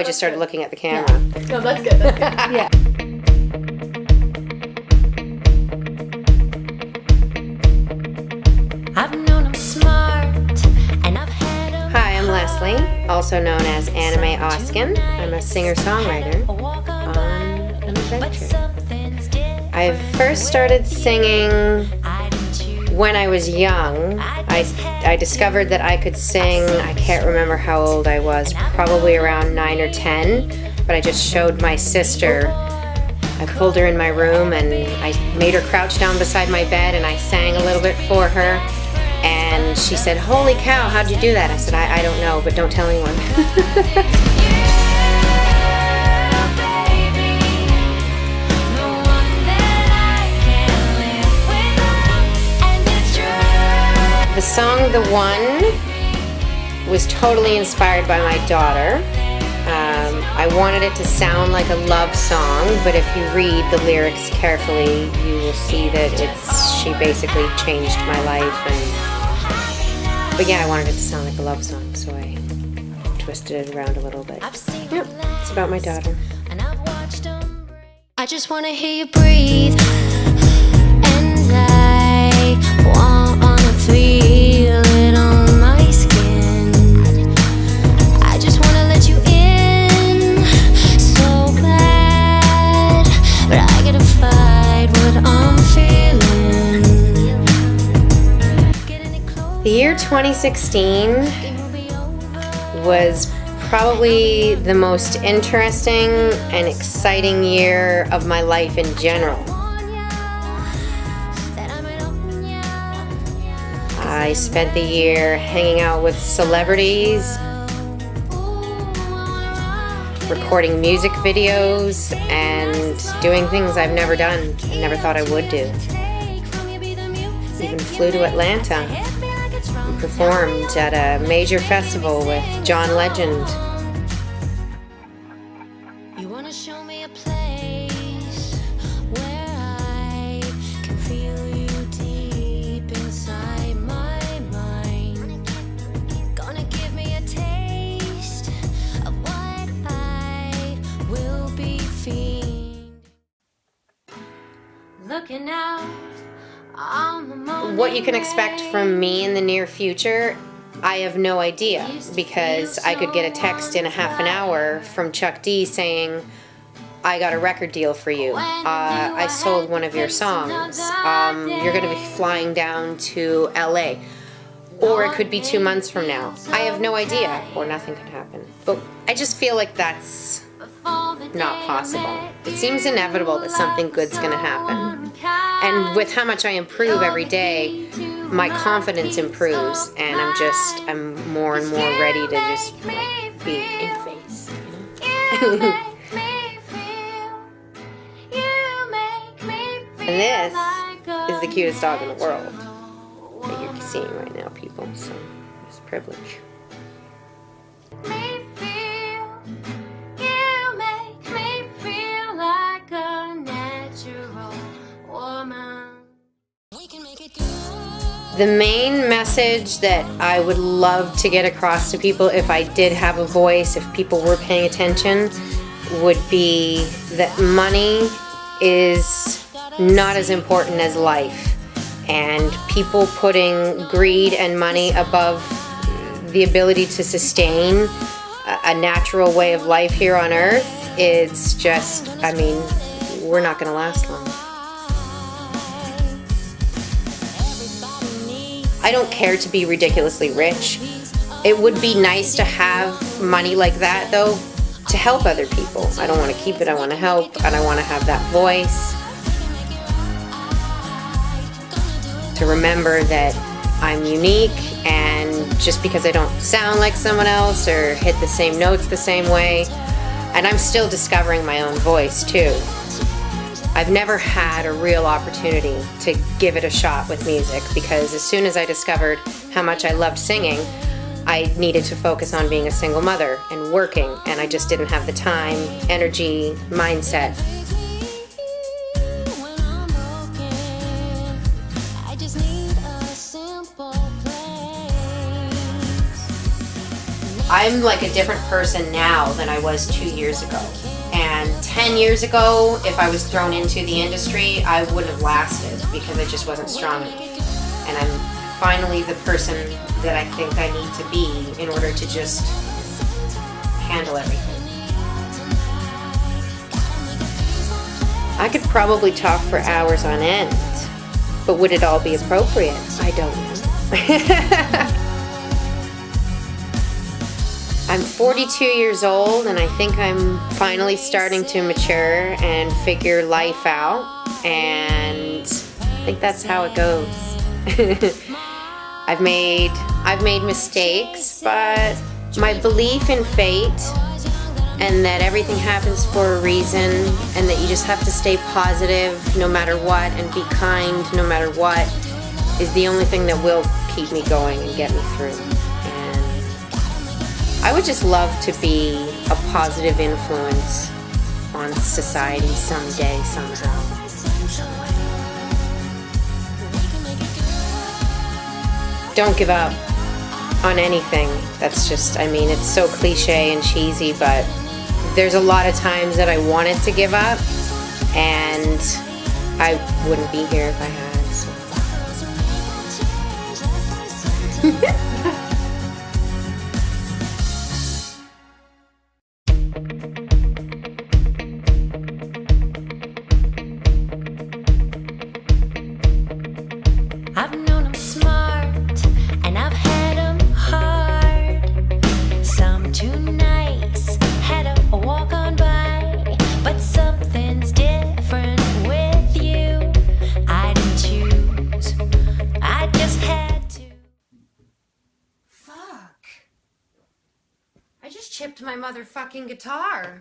I just started looking at the camera. Yeah. No, that's good. That's good. Yeah. I've known I'm smart, and I've had a Hi, I'm Leslie, also known as Anime Oscen. I'm a singer-songwriter on an adventure. I first started singing when I was young. I discovered that I could sing. I can't remember how old I was, probably around 9 or 10, but I just showed my sister. I pulled her in my room and I made her crouch down beside my bed and I sang a little bit for her. And she said, "Holy cow, how'd you do that?" I said, I don't know, but don't tell anyone. The song "The One" was totally inspired by my daughter. I wanted it to sound like a love song, but if you read the lyrics carefully, you will see that she basically changed my life. But yeah, I wanted it to sound like a love song, so I twisted it around a little bit. Yep, it's about my daughter. I just wanna hear you breathe, and I wanna feel it on my skin. I just wanna let you in so bad, but I gotta fight what I'm feeling. The year 2016 was probably the most interesting and exciting year of my life in general. I spent the year hanging out with celebrities, recording music videos, and doing things I've never done and never thought I would do. Even flew to Atlanta and performed at a major festival with John Legend. You wanna show me a place where I can feel you deep inside my mind. Gonna give me a taste of what I will be feeling. Looking out on the morning. What you can expect from me in the near future, I have no idea, because I could get a text in a half an hour from Chuck D saying, "I got a record deal for you. I sold one of your songs. You're going to be flying down to LA." Or it could be 2 months from now. I have no idea, or nothing could happen. But I just feel like that's not possible. It seems inevitable that something good's going to happen. And with how much I improve every day, my confidence improves, and I'm more and more ready to just be in face. You know? And this is the cutest dog in the world that you're seeing right now, people. So it's a privilege. The main message that I would love to get across to people, if I did have a voice, if people were paying attention, would be that money is not as important as life. And people putting greed and money above the ability to sustain a natural way of life here on Earth, it's just, we're not going to last long. I don't care to be ridiculously rich. It would be nice to have money like that, though, to help other people. I don't want to keep it, I want to help, and I want to have that voice. To remember that I'm unique, and just because I don't sound like someone else or hit the same notes the same way, and I'm still discovering my own voice, too. I've never had a real opportunity to give it a shot with music, because as soon as I discovered how much I loved singing, I needed to focus on being a single mother and working, and I just didn't have the time, energy, mindset. I'm like a different person now than I was 2 years ago. And 10 years ago, if I was thrown into the industry, I wouldn't have lasted because I just wasn't strong enough. And I'm finally the person that I think I need to be in order to just handle everything. I could probably talk for hours on end, but would it all be appropriate? I don't know. I'm 42 years old, and I think I'm finally starting to mature and figure life out, and I think that's how it goes. I've made mistakes, but my belief in fate and that everything happens for a reason and that you just have to stay positive no matter what and be kind no matter what is the only thing that will keep me going and get me through. And I would just love to be a positive influence on society someday, somehow, in some way. Don't give up on anything. That's just, I mean, it's so cliche and cheesy, but there's a lot of times that I wanted to give up, and I wouldn't be here if I had, so. I've known 'em smart, and I've had 'em hard. Some too nice, had a walk on by, but something's different with you. I didn't choose, I just had to. Fuck. I just chipped my motherfucking guitar.